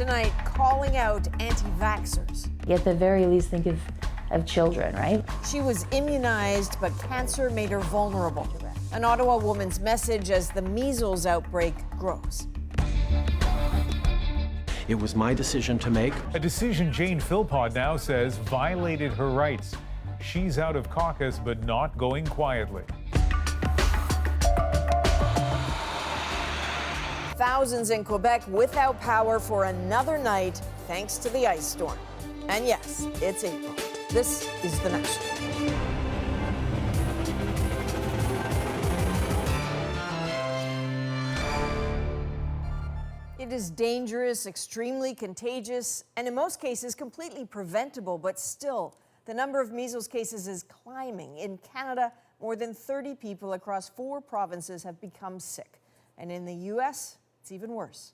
tonight calling out anti-vaxxers. At the very least, think of children, right? She was immunized, but cancer made her vulnerable. An Ottawa woman's message as the measles outbreak grows. It was my decision to make. A decision Jane Philpott now says violated her rights. She's out of caucus, but not going quietly. Thousands in Quebec without power for another night thanks to the ice storm. And yes, it's April. This is The National. It is dangerous, extremely contagious, and in most cases completely preventable, but still, the number of measles cases is climbing. In Canada, more than 30 people across 4 provinces have become sick. And in the U.S., it's even worse.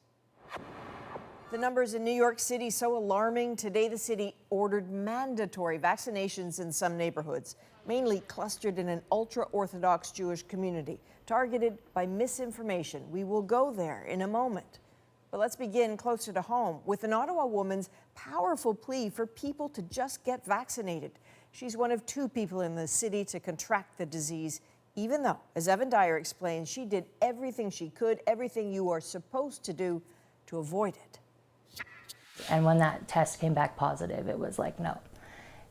The numbers in New York City so alarming. Today, the city ordered mandatory vaccinations in some neighborhoods, mainly clustered in an ultra-Orthodox Jewish community, targeted by misinformation. We will go there in a moment. But let's begin closer to home with an Ottawa woman's powerful plea for people to just get vaccinated. She's one of 2 people in the city to contract the disease, even though, as Evan Dyer explains, she did everything she could, everything you are supposed to do to avoid it. And when that test came back positive, it was like, no,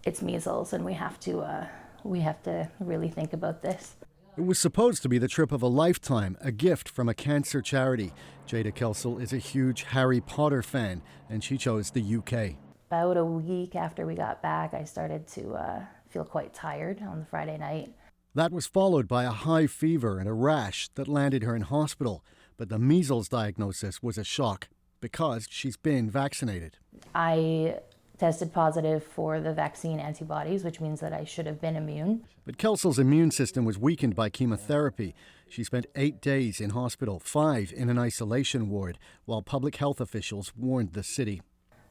it's measles, and we have to really think about this. It was supposed to be the trip of a lifetime, a gift from a cancer charity. Jada Kelsall is a huge Harry Potter fan, and she chose the UK. About a week after we got back, I started to feel quite tired on the Friday night. That was followed by a high fever and a rash that landed her in hospital. But the measles diagnosis was a shock because she's been vaccinated. I tested positive for the vaccine antibodies, which means that I should have been immune. But Kelsall's immune system was weakened by chemotherapy. She spent 8 days in hospital, 5 in an isolation ward, while public health officials warned the city.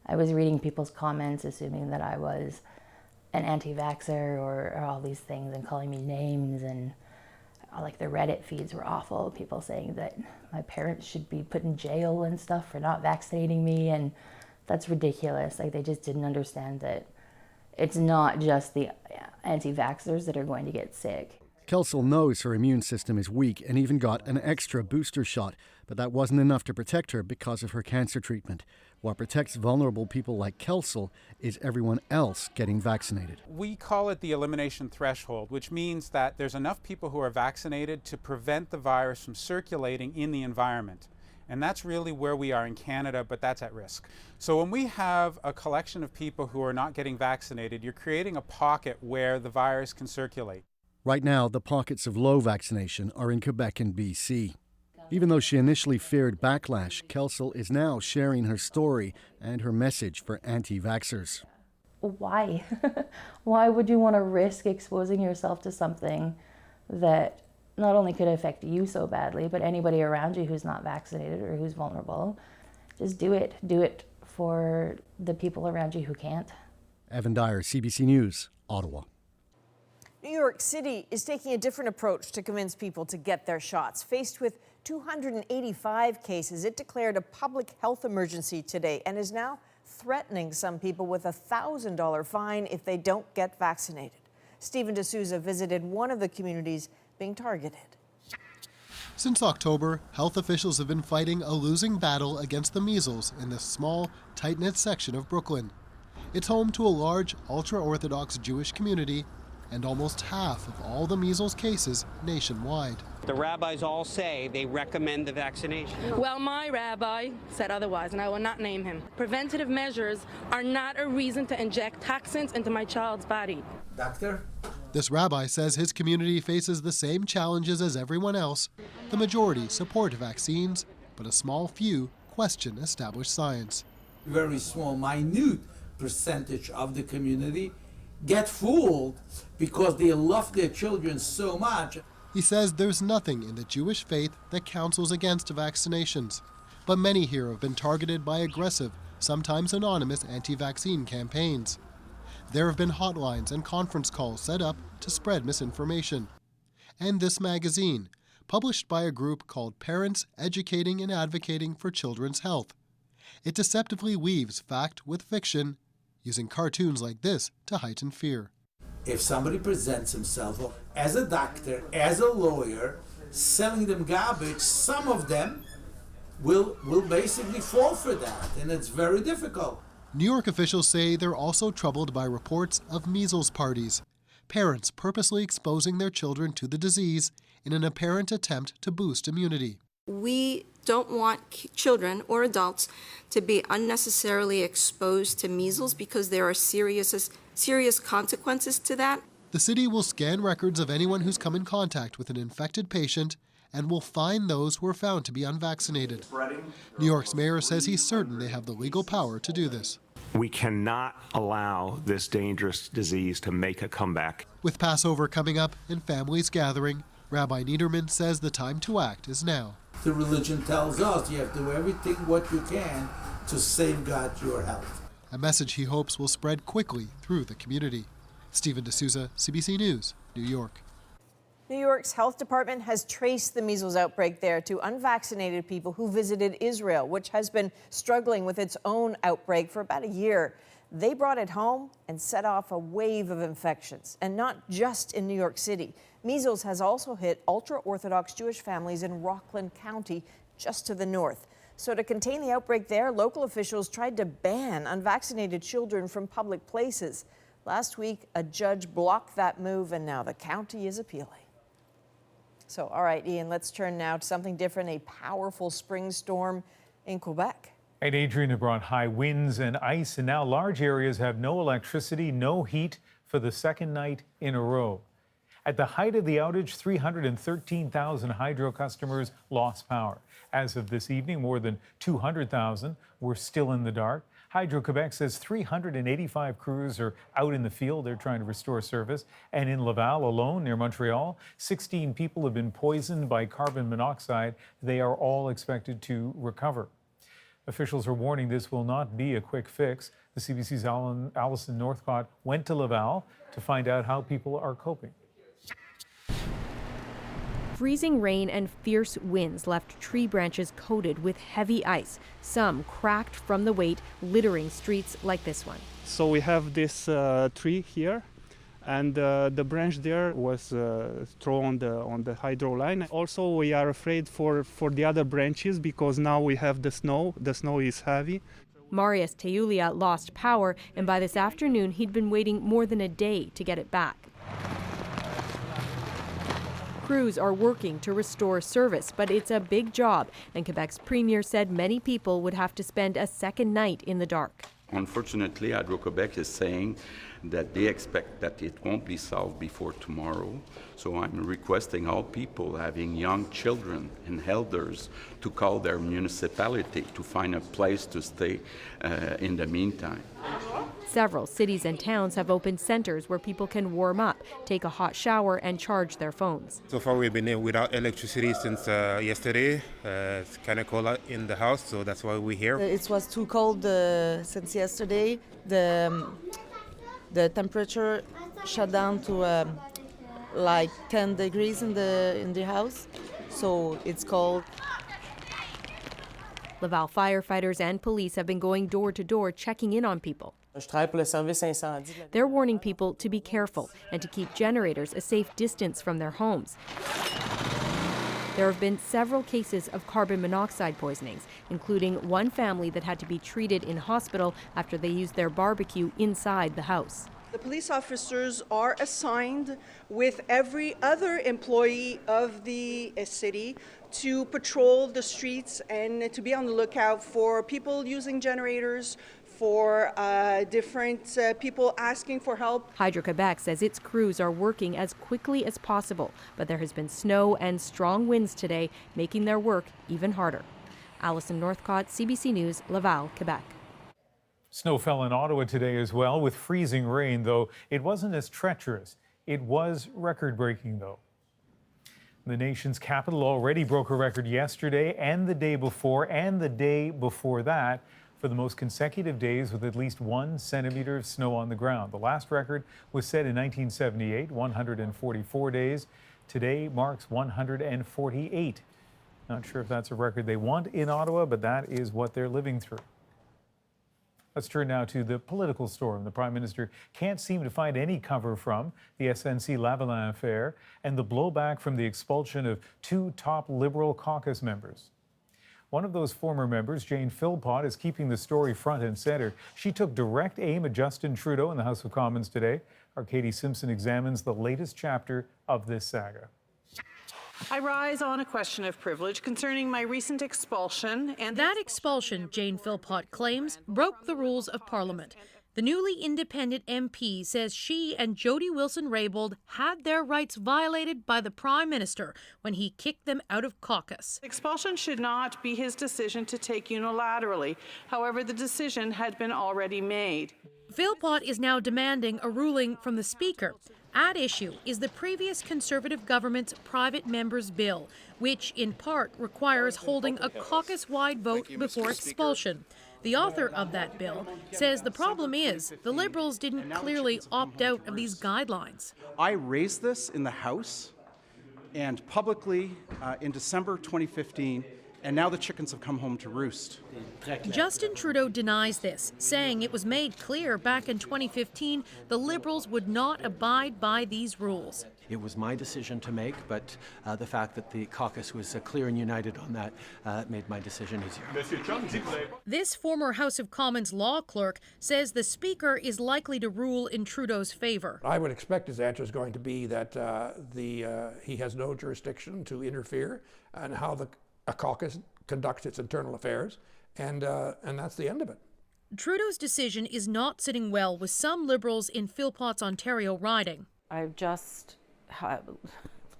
I was reading people's comments, assuming that I was an anti-vaxxer or all these things, and calling me names, and like the Reddit feeds were awful. People saying that my parents should be put in jail and stuff for not vaccinating me, and that's ridiculous. Like, they just didn't understand that it's not just the anti-vaxxers that are going to get sick. Kelsall knows her immune system is weak and even got an extra booster shot, but that wasn't enough to protect her because of her cancer treatment. What protects vulnerable people like Kelsall is everyone else getting vaccinated. We call it the elimination threshold, which means that there's enough people who are vaccinated to prevent the virus from circulating in the environment. And that's really where we are in Canada, but that's at risk. So when we have a collection of people who are not getting vaccinated, you're creating a pocket where the virus can circulate. Right now, the pockets of low vaccination are in Quebec and BC. Even though she initially feared backlash, Kelsall is now sharing her story and her message for anti-vaxxers. Why? Why would you want to risk exposing yourself to something that not only could affect you so badly, but anybody around you who's not vaccinated or who's vulnerable? Just do it. Do it for the people around you who can't. Evan Dyer, CBC News, Ottawa. New York City is taking a different approach to convince people to get their shots. Faced with 285 cases, it declared a public health emergency today and is now threatening some people with a $1,000 fine if they don't get vaccinated. Stephen D'Souza visited one of the communities being targeted. Since October, health officials have been fighting a losing battle against the measles in this small, tight-knit section of Brooklyn. It's home to a large, ultra-Orthodox Jewish community and almost half of all the measles cases nationwide. The rabbis all say they recommend the vaccination. Well, my rabbi said otherwise, and I will not name him. Preventative measures are not a reason to inject toxins into my child's body. Doctor? This rabbi says his community faces the same challenges as everyone else. The majority support vaccines, but a small few question established science. Very small, minute percentage of the community get fooled because they love their children so much. He says there's nothing in the Jewish faith that counsels against vaccinations. But many here have been targeted by aggressive, sometimes anonymous anti-vaccine campaigns. There have been hotlines and conference calls set up to spread misinformation. And this magazine, published by a group called Parents Educating and Advocating for Children's Health. It deceptively weaves fact with fiction, using cartoons like this to heighten fear. If somebody presents himself as a doctor, as a lawyer, selling them garbage, some of them will basically fall for that, and it's very difficult. New York officials say they're also troubled by reports of measles parties, parents purposely exposing their children to the disease in an apparent attempt to boost immunity. We don't want children or adults to be unnecessarily exposed to measles because there are serious consequences to that. The city will scan records of anyone who's come in contact with an infected patient and will fine those who are found to be unvaccinated. New York's mayor says he's certain they have the legal power to do this. We cannot allow this dangerous disease to make a comeback. With Passover coming up and families gathering, Rabbi Niederman says the time to act is now. The religion tells us you have to do everything what you can to safeguard your health. A message he hopes will spread quickly through the community. Stephen D'Souza, CBC News, New York. New York's health department has traced the measles outbreak there to unvaccinated people who visited Israel, which has been struggling with its own outbreak for about a year. They brought it home and set off a wave of infections, and not just in New York City. Measles has also hit ultra-Orthodox Jewish families in Rockland County, just to the north. So to contain the outbreak there, local officials tried to ban unvaccinated children from public places. Last week, a judge blocked that move, and now the county is appealing. So, all right, Ian, let's turn now to something different, a powerful spring storm in Quebec. And Adrian, have brought high winds and ice, and now large areas have no electricity, no heat for the second night in a row. At the height of the outage, 313,000 hydro customers lost power. As of this evening, more than 200,000 were still in the dark. Hydro-Quebec says 385 crews are out in the field. They're trying to restore service. And in Laval alone, near Montreal, 16 people have been poisoned by carbon monoxide. They are all expected to recover. Officials are warning this will not be a quick fix. The CBC's Alison Northcott went to Laval to find out how people are coping. Freezing rain and fierce winds left tree branches coated with heavy ice, some cracked from the weight, littering streets like this one. So we have this tree here, and the branch there was thrown on the hydro line. Also, we are afraid for the other branches because now we have the snow. The snow is heavy. Marius Teulia lost power, and by this afternoon, he'd been waiting more than a day to get it back. Crews are working to restore service, but it's a big job, and Quebec's premier said many people would have to spend a second night in the dark. Unfortunately, Hydro-Quebec is saying that they expect that it won't be solved before tomorrow. So I'm requesting all people having young children and elders to call their municipality to find a place to stay in the meantime. Several cities and towns have opened centers where people can warm up, take a hot shower, and charge their phones. So far we've been without electricity since yesterday. It's kind of cold in the house, so that's why we're here. It was too cold since yesterday. The temperature shut down to like 10 degrees in the house, so it's cold. Laval firefighters and police have been going door to door checking in on people. They're warning people to be careful and to keep generators a safe distance from their homes. There have been several cases of carbon monoxide poisonings, including one family that had to be treated in hospital after they used their barbecue inside the house. The police officers are assigned with every other employee of the city to patrol the streets and to be on the lookout for people using generators, for different people asking for help. Hydro-Quebec says its crews are working as quickly as possible, but there has been snow and strong winds today, making their work even harder. Alison Northcott, CBC News, Laval, Quebec. Snow fell in Ottawa today as well, with freezing rain, though it wasn't as treacherous. It was record-breaking, though. The nation's capital already broke a record yesterday and the day before that for the most consecutive days with at least 1 centimeter of snow on the ground. The last record was set in 1978, 144 days. Today marks 148. Not sure if that's a record they want in Ottawa, but that is what they're living through. Let's turn now to the political storm the Prime Minister can't seem to find any cover from, the SNC-Lavalin affair, and the blowback from the expulsion of 2 top Liberal caucus members. One of those former members, Jane Philpott, is keeping the story front and center. She took direct aim at Justin Trudeau in the House of Commons today. Our Katie Simpson examines the latest chapter of this saga. I rise on a question of privilege concerning my recent expulsion. And that expulsion, Jane Philpott claims, broke the rules of Parliament. The newly independent MP says she and Jody Wilson-Raybould had their rights violated by the Prime Minister when he kicked them out of caucus. Expulsion should not be his decision to take unilaterally. However, the decision had been already made. Philpott is now demanding a ruling from the Speaker. At issue is the previous Conservative government's private members' bill, which in part requires holding a caucus-wide vote before expulsion. The author of that bill says the problem is the Liberals didn't clearly opt out of these guidelines. I raised this in the House and publicly in December 2015, and now the chickens have come home to roost. Justin Trudeau denies this, saying it was made clear back in 2015 the Liberals would not abide by these rules. It was my decision to make, but the fact that the caucus was clear and united on that made my decision easier. This former House of Commons law clerk says the Speaker is likely to rule in Trudeau's favor. I would expect his answer is going to be that he has no jurisdiction to interfere in how a caucus conducts its internal affairs, and that's the end of it. Trudeau's decision is not sitting well with some Liberals in Philpott's Ontario riding. I've just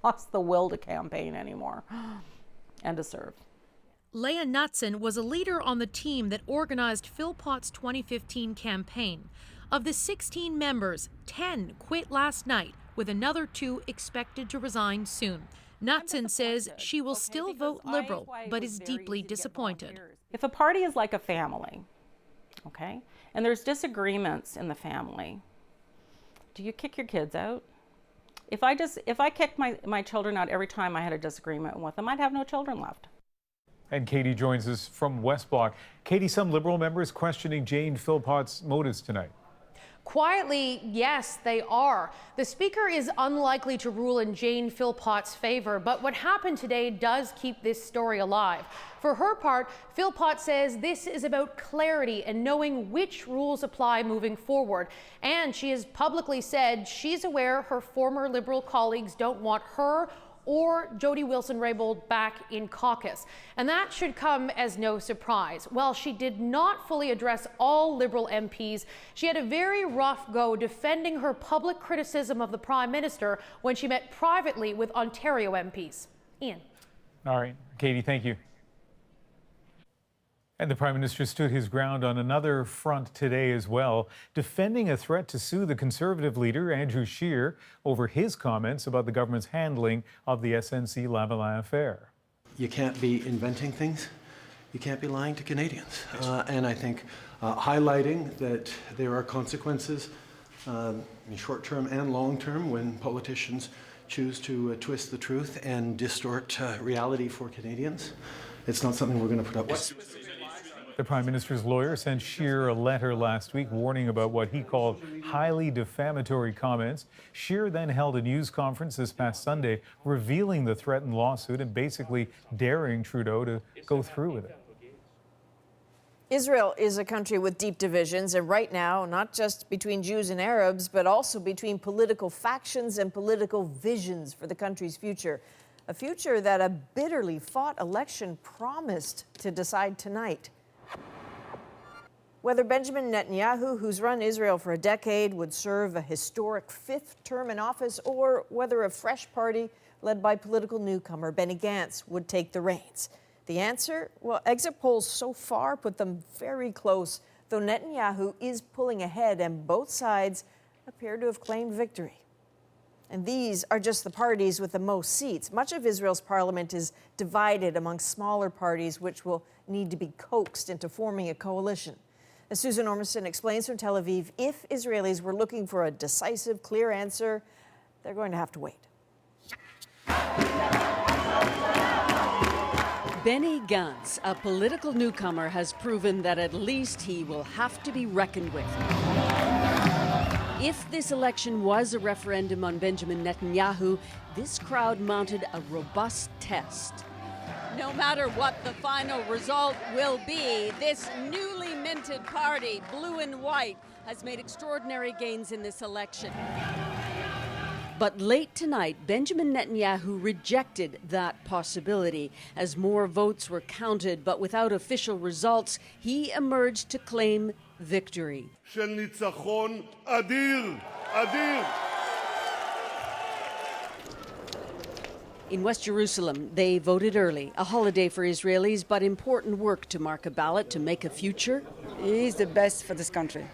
lost the will to campaign anymore and to serve. Leah Knutson was a leader on the team that organized Philpott's 2015 campaign. Of the 16 members, 10 quit last night, with another 2 expected to resign soon. Knutson says she will still vote Liberal, but is deeply disappointed. If a party is like a family, okay, and there's disagreements in the family, do you kick your kids out? If I kicked my children out every time I had a disagreement with them, I'd have no children left. And Katie joins us from West Block. Katie, some Liberal members questioning Jane Philpott's motives tonight. Quietly, yes, they are. The Speaker is unlikely to rule in Jane Philpott's favor, but what happened today does keep this story alive. For her part, Philpott says this is about clarity and knowing which rules apply moving forward. And she has publicly said she's aware her former Liberal colleagues don't want her or Jody Wilson-Raybould back in caucus. And that should come as no surprise. While she did not fully address all Liberal MPs, she had a very rough go defending her public criticism of the Prime Minister when she met privately with Ontario MPs. Ian. All right, Katie, thank you. And the Prime Minister stood his ground on another front today as well, defending a threat to sue the Conservative leader, Andrew Scheer, over his comments about the government's handling of the SNC-Lavalin affair. You can't be inventing things. You can't be lying to Canadians. And I think highlighting that there are consequences in short term and long term when politicians choose to twist the truth and distort reality for Canadians, it's not something we're going to put up with. The Prime Minister's lawyer sent Scheer a letter last week warning about what he called highly defamatory comments. Scheer then held a news conference this past Sunday revealing the threatened lawsuit and basically daring Trudeau to go through with it. Israel is a country with deep divisions, and right now, not just between Jews and Arabs, but also between political factions and political visions for the country's future. A future that a bitterly fought election promised to decide tonight. Whether Benjamin Netanyahu, who's run Israel for a decade, would serve a historic 5th term in office, or whether a fresh party led by political newcomer Benny Gantz would take the reins. The answer? Well, exit polls so far put them very close, though Netanyahu is pulling ahead and both sides appear to have claimed victory. And these are just the parties with the most seats. Much of Israel's parliament is divided among smaller parties, which will need to be coaxed into forming a coalition. As Susan Ormiston explains from Tel Aviv, if Israelis were looking for a decisive, clear answer, they're going to have to wait. Benny Gantz, a political newcomer, has proven that at least he will have to be reckoned with. If this election was a referendum on Benjamin Netanyahu, this crowd mounted a robust test. No matter what the final result will be, this newly minted party, blue and white, has made extraordinary gains in this election. But late tonight, Benjamin Netanyahu rejected that possibility. As more votes were counted, but without official results, he emerged to claim victory. In West Jerusalem, they voted early, a holiday for Israelis, but important work to mark a ballot to make a future. He is the best for this country.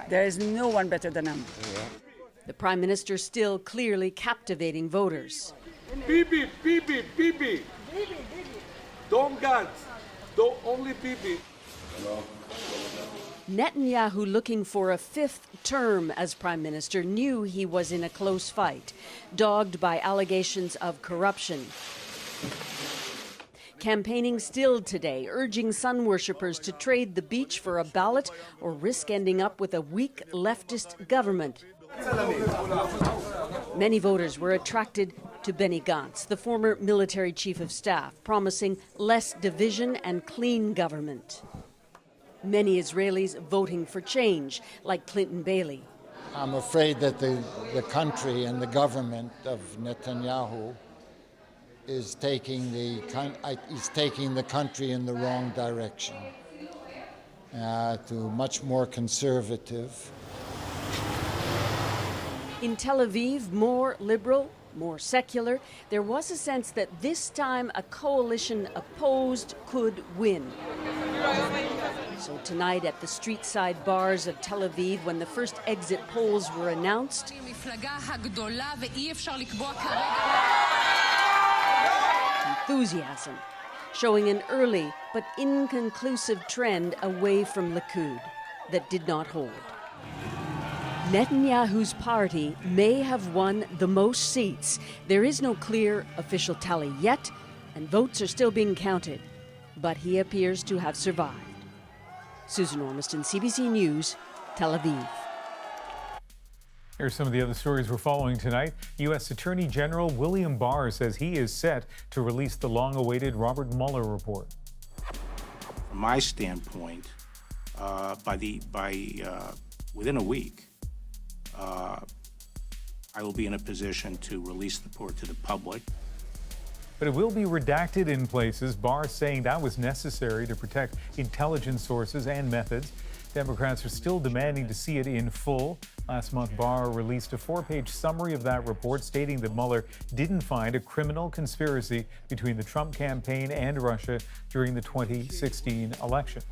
There is no one better than him. The Prime Minister still clearly captivating voters. Bibi, Bibi, Bibi. Don't Gantz. Don't only Bibi. Netanyahu, looking for a fifth term as Prime Minister, knew he was in a close fight, dogged by allegations of corruption. Campaigning still today, urging sun worshippers to trade the beach for a ballot or risk ending up with a weak leftist government. Many voters were attracted to Benny Gantz, the former military chief of staff, promising less division and clean government. Many Israelis voting for change, like Clinton Bailey. I'm afraid that the country and the government of Netanyahu is taking the country in the wrong direction, to much more conservative. In Tel Aviv, more liberal, more secular, there was a sense that this time a coalition opposed could win. So tonight at the street-side bars of Tel Aviv, when the first exit polls were announced, enthusiasm, showing an early but inconclusive trend away from Likud that did not hold. Netanyahu's party may have won the most seats. There is no clear official tally yet, and votes are still being counted. But he appears to have survived. Susan Ormiston, CBC News, Tel Aviv. Here's some of the other stories we're following tonight. U.S. Attorney General William Barr says he is set to release the long-awaited Robert Mueller report. From my standpoint, within a week, I will be in a position to release the report to the public. But it will be redacted in places, Barr saying that was necessary to protect intelligence sources and methods. Democrats are still demanding to see it in full. Last month, Barr released a 4-page summary of that report stating that Mueller didn't find a criminal conspiracy between the Trump campaign and Russia during the 2016 election.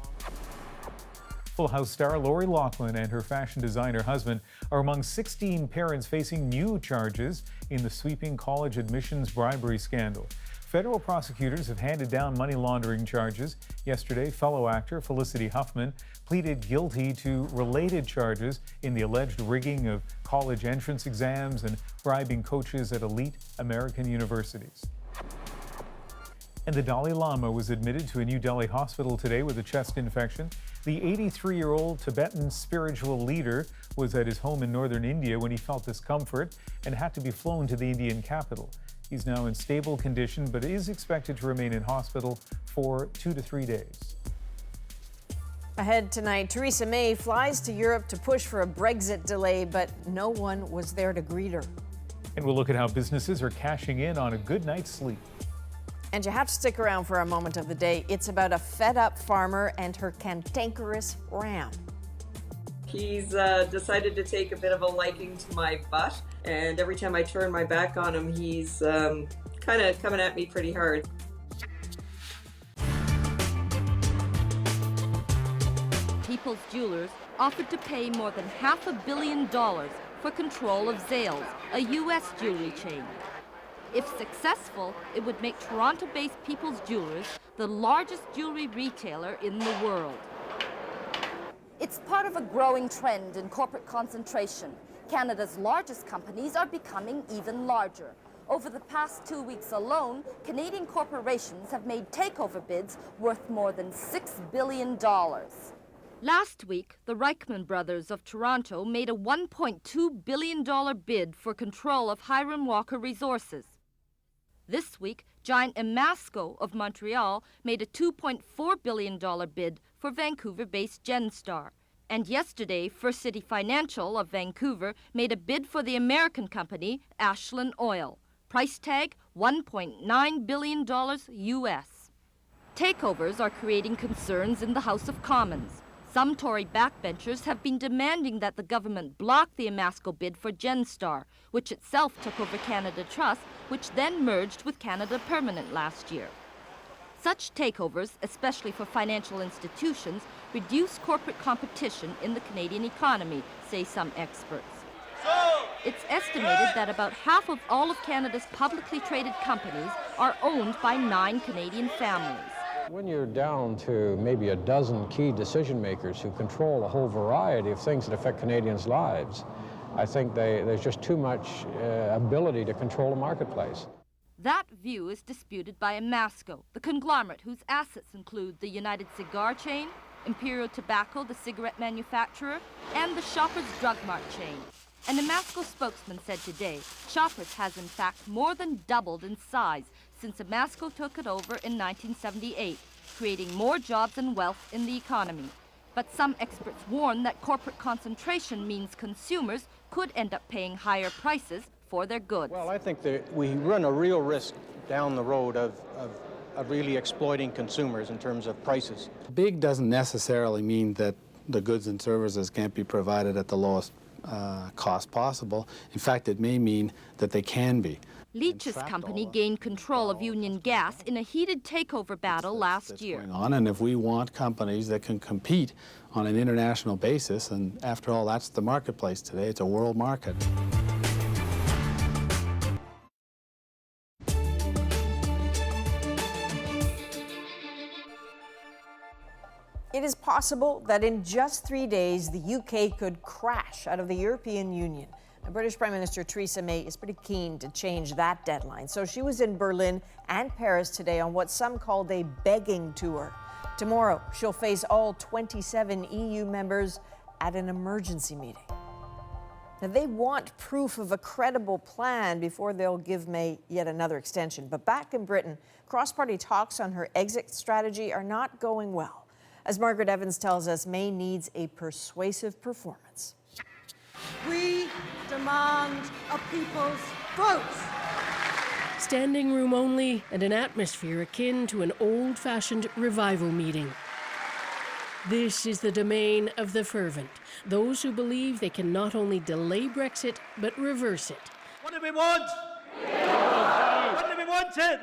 Full House star Lori Loughlin and her fashion designer husband are among 16 parents facing new charges in the sweeping college admissions bribery scandal. Federal prosecutors have handed down money laundering charges. Yesterday, fellow actor Felicity Huffman pleaded guilty to related charges in the alleged rigging of college entrance exams and bribing coaches at elite American universities. And the Dalai Lama was admitted to a New Delhi hospital today with a chest infection. The 83-year-old Tibetan spiritual leader was at his home in northern India when he felt discomfort and had to be flown to the Indian capital. He's now in stable condition, but is expected to remain in hospital for 2 to 3 days. Ahead tonight, Theresa May flies to Europe to push for a Brexit delay, but no one was there to greet her. And we'll look at how businesses are cashing in on a good night's sleep. And you have to stick around for our moment of the day. It's about a fed-up farmer and her cantankerous ram. He's decided to take a bit of a liking to my butt, and every time I turn my back on him, he's kind of coming at me pretty hard. People's Jewelers offered to pay more than $500 million for control of Zales, a U.S. jewelry chain. If successful, it would make Toronto-based People's Jewelers the largest jewelry retailer in the world. It's part of a growing trend in corporate concentration. Canada's largest companies are becoming even larger. Over the past 2 weeks alone, Canadian corporations have made takeover bids worth more than $6 billion. Last week, the Reichman brothers of Toronto made a $1.2 billion bid for control of Hiram Walker Resources. This week, giant Emasco of Montreal made a $2.4 billion bid for Vancouver-based Genstar. And yesterday, First City Financial of Vancouver made a bid for the American company Ashland Oil. Price tag $1.9 billion US. Takeovers are creating concerns in the House of Commons. Some Tory backbenchers have been demanding that the government block the Emasco bid for Genstar, which itself took over Canada Trust, which then merged with Canada Permanent last year. Such takeovers, especially for financial institutions, reduce corporate competition in the Canadian economy, say some experts. It's estimated that about half of all of Canada's publicly traded companies are owned by 9 Canadian families. When you're down to maybe a dozen key decision makers who control a whole variety of things that affect Canadians' lives, I think there's just too much ability to control a marketplace. That view is disputed by Emasco, the conglomerate whose assets include the United Cigar chain, Imperial Tobacco, the cigarette manufacturer, and the Shoppers Drug Mart chain. An Emasco spokesman said today, Shoppers has in fact more than doubled in size since Emasco took it over in 1978, creating more jobs and wealth in the economy. But some experts warn that corporate concentration means consumers could end up paying higher prices for their goods. Well, I think that we run a real risk down the road of really exploiting consumers in terms of prices. Big doesn't necessarily mean that the goods and services can't be provided at the lowest cost possible. In fact, it may mean that they can be. Leach's company gained control of Union Gas in a heated takeover battle last year. And if we want companies that can compete on an international basis, and after all, that's the marketplace today, it's a world market. It is possible that in just 3 days, the UK could crash out of the European Union. Now, British Prime Minister Theresa May is pretty keen to change that deadline. So she was in Berlin and Paris today on what some called a begging tour. Tomorrow, she'll face all 27 EU members at an emergency meeting. Now, they want proof of a credible plan before they'll give May yet another extension. But back in Britain, cross-party talks on her exit strategy are not going well. As Margaret Evans tells us, May needs a persuasive performance. We demand a people's vote. Standing room only and an atmosphere akin to an old-fashioned revival meeting. This is the domain of the fervent, those who believe they can not only delay Brexit, but reverse it. What do we want? What do we wanted?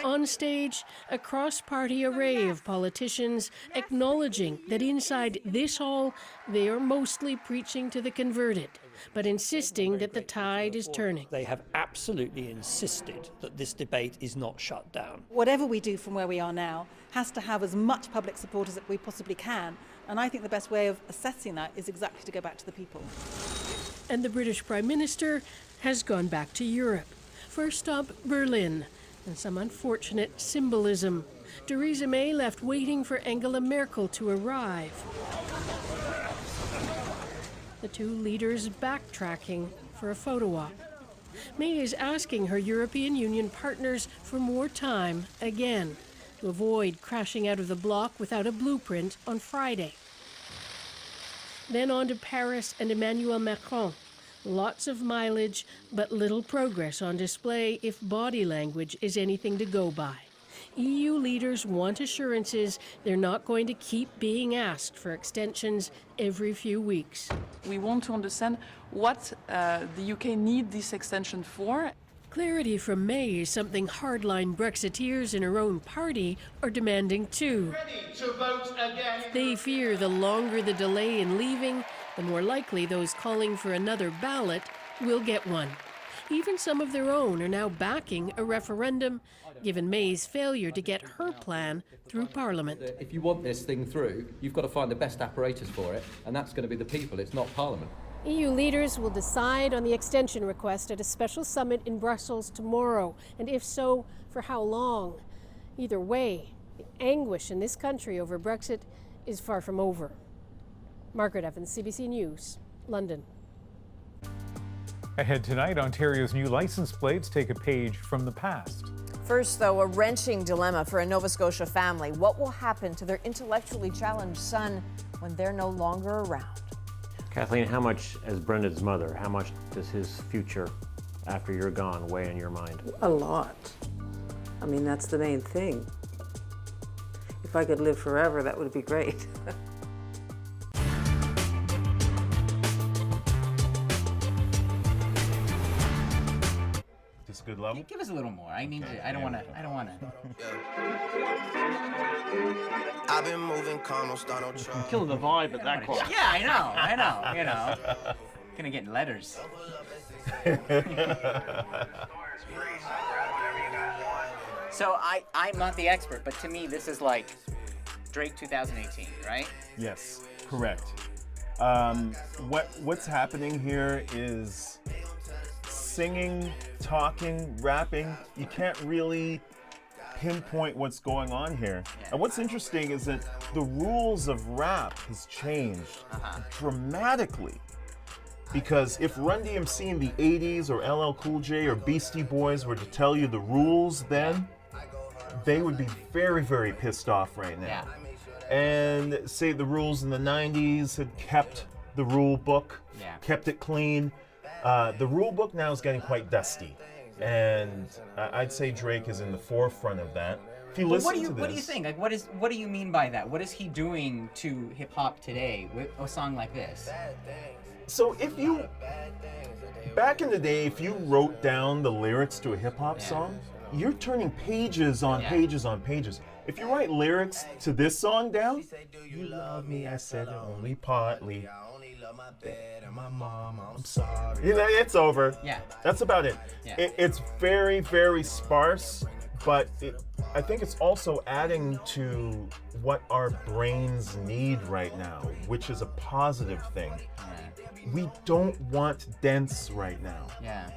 On stage, a cross-party array of politicians acknowledging that inside this hall, they are mostly preaching to the converted, but insisting that the tide is turning. They have absolutely insisted that this debate is not shut down. Whatever we do from where we are now has to have as much public support as we possibly can, and I think the best way of assessing that is exactly to go back to the people. And the British Prime Minister has gone back to Europe. First stop, Berlin. And some unfortunate symbolism. Theresa May left waiting for Angela Merkel to arrive. The two leaders backtracking for a photo op. May is asking her European Union partners for more time again to avoid crashing out of the bloc without a blueprint on Friday. Then on to Paris and Emmanuel Macron. Lots of mileage, but little progress on display if body language is anything to go by. EU leaders want assurances they're not going to keep being asked for extensions every few weeks. We want to understand what the UK needs this extension for. Clarity from May is something hardline Brexiteers in her own party are demanding too. Ready to vote again. They fear the longer the delay in leaving, the more likely those calling for another ballot will get one. Even some of their own are now backing a referendum, given May's failure to get her plan through Parliament. If you want this thing through, you've got to find the best apparatus for it, and that's going to be the people, it's not Parliament. EU leaders will decide on the extension request at a special summit in Brussels tomorrow, and if so, for how long? Either way, the anguish in this country over Brexit is far from over. Margaret Evans, CBC News, London. Ahead tonight, Ontario's new license plates take a page from the past. First, though, a wrenching dilemma for a Nova Scotia family. What will happen to their intellectually challenged son when they're no longer around? Kathleen, how much, as Brendan's mother, how much does his future after you're gone weigh in your mind? A lot. I mean, that's the main thing. If I could live forever, that would be great. Just a good level? Give us a little more. I need to. I don't want to. I've been moving calm, don't start no trouble. Killing the vibe at that point. Yeah, I know. You know, gonna get letters. So I'm not the expert, but to me this is like Drake 2018, right? Yes, correct. What's happening here is singing, talking, rapping. You can't really pinpoint what's going on here. Yeah. And what's interesting is that the rules of rap has changed dramatically. Because if Run DMC in the 80s or LL Cool J or Beastie Boys were to tell you the rules then, they would be very, very pissed off right now. Yeah. And say the rules in the 90s had kept the rule book, kept it clean. The rule book now is getting quite dusty. And I'd say Drake is in the forefront of that. If you listen to this, what do you think? Like, what do you mean by that? What is he doing to hip hop today with a song like this? So back in the day, if you wrote down the lyrics to a hip hop song, you're turning pages on pages on pages. If you write lyrics to this song down, you love me, I said only partly. My mom, I'm sorry. You know, it's over. Yeah. That's about it. Yeah. It's very, very sparse, but I think it's also adding to what our brains need right now, which is a positive thing. We don't want dense right now. Yeah.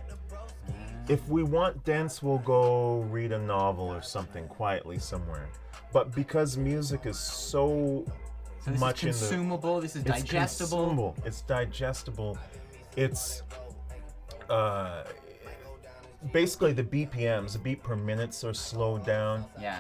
If we want dense, we'll go read a novel or something quietly somewhere. But because music is so this much is consumable, this is digestible. It's digestible. It's basically the BPMs, the beat per minutes are slowed down. Yeah.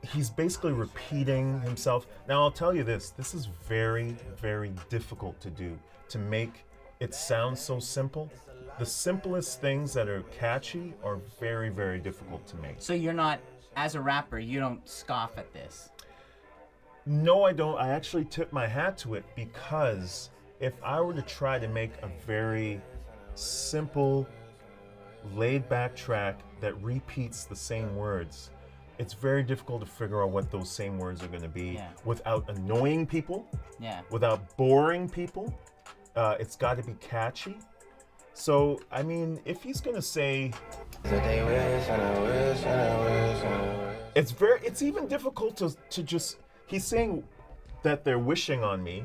He's basically repeating himself. Now I'll tell you this is very, very difficult to do, to make it sound so simple. The simplest things that are catchy are very, very difficult to make. So you're not, as a rapper, you don't scoff at this? No, I don't. I actually tip my hat to it, because if I were to try to make a very simple, laid-back track that repeats the same words, it's very difficult to figure out what those same words are going to be without annoying people, without boring people. It's got to be catchy. So, I mean, if he's going to say, it's even difficult to just, he's saying that they're wishing on me,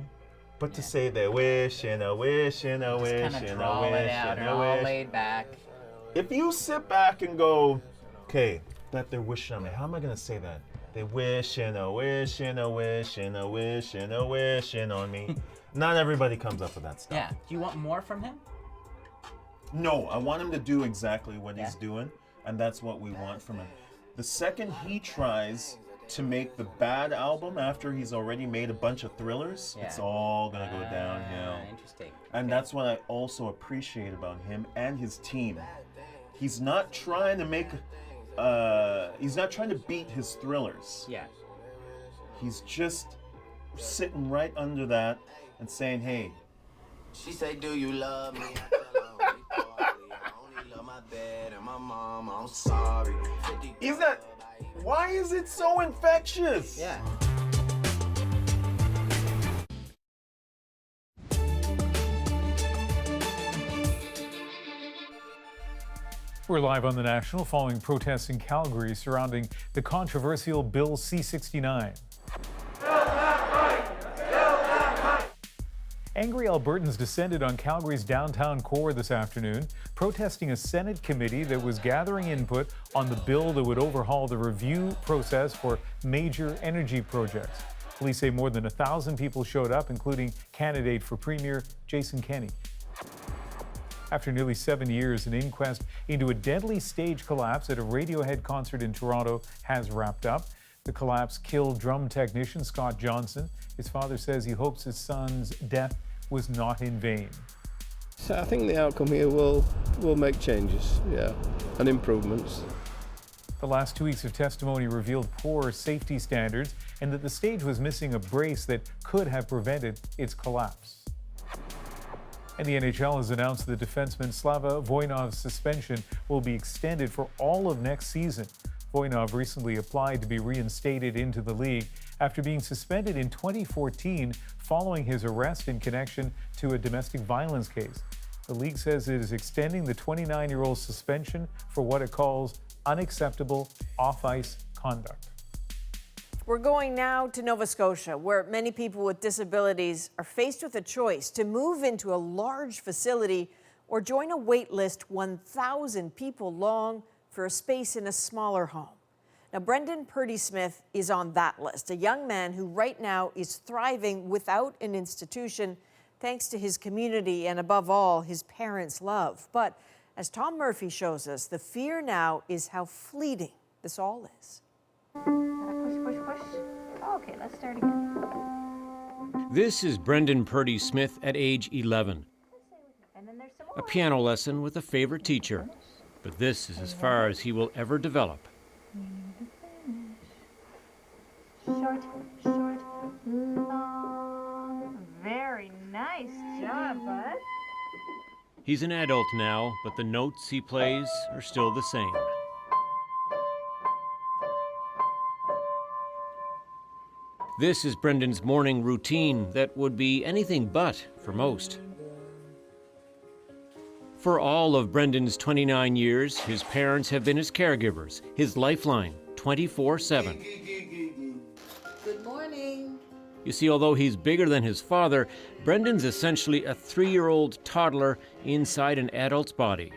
but to say they're wishing, I wish, and I wish, Just kind of and drawl I it wish, out and and I all wish. laid back. If you sit back and go, okay, that they're wishing on me, how am I going to say that? They wish, and I wish, and I wish, and I wish, and I wishing on me. Not everybody comes up with that stuff. Yeah. Do you want more from him? No, I want him to do exactly what he's doing, and that's what we want from him. The second he tries to make the bad album after he's already made a bunch of thrillers, it's all gonna go downhill. Interesting. And that's what I also appreciate about him and his team. He's not trying to make, he's not trying to beat his thrillers. Yeah. He's just sitting right under that and saying, hey. She say, do you love me? I only love my bed and my mom, I'm sorry. He's not, why is it so infectious? Yeah. We're live on The National following protests in Calgary surrounding the controversial Bill C-69. Angry Albertans descended on Calgary's downtown core this afternoon, protesting a Senate committee that was gathering input on the bill that would overhaul the review process for major energy projects. Police say more than 1,000 people showed up, including candidate for Premier Jason Kenney. After nearly 7 years, an inquest into a deadly stage collapse at a Radiohead concert in Toronto has wrapped up. The collapse killed drum technician Scott Johnson. His father says he hopes his son's death was not in vain. So I think the outcome here will make changes, and improvements. The last 2 weeks of testimony revealed poor safety standards and that the stage was missing a brace that could have prevented its collapse. And the NHL has announced the defenseman Slava Voinov's suspension will be extended for all of next season. Voinov recently applied to be reinstated into the league after being suspended in 2014 following his arrest in connection to a domestic violence case. The league says it is extending the 29-year-old's suspension for what it calls unacceptable off-ice conduct. We're going now to Nova Scotia, where many people with disabilities are faced with a choice to move into a large facility or join a wait list 1,000 people long for a space in a smaller home. Now, Brendan Purdy-Smith is on that list, a young man who right now is thriving without an institution thanks to his community and, above all, his parents' love. But as Tom Murphy shows us, the fear now is how fleeting this all is. Push. Okay, let's start again. This is Brendan Purdy-Smith at age 11. A piano lesson with a favorite teacher, but this is as far as he will ever develop. Short, long. Very nice job, bud. He's an adult now, but the notes he plays are still the same. This is Brendan's morning routine that would be anything but for most. For all of Brendan's 29 years, his parents have been his caregivers, his lifeline, 24/7. Good morning. You see, although he's bigger than his father, Brendan's essentially a 3-year-old toddler inside an adult's body.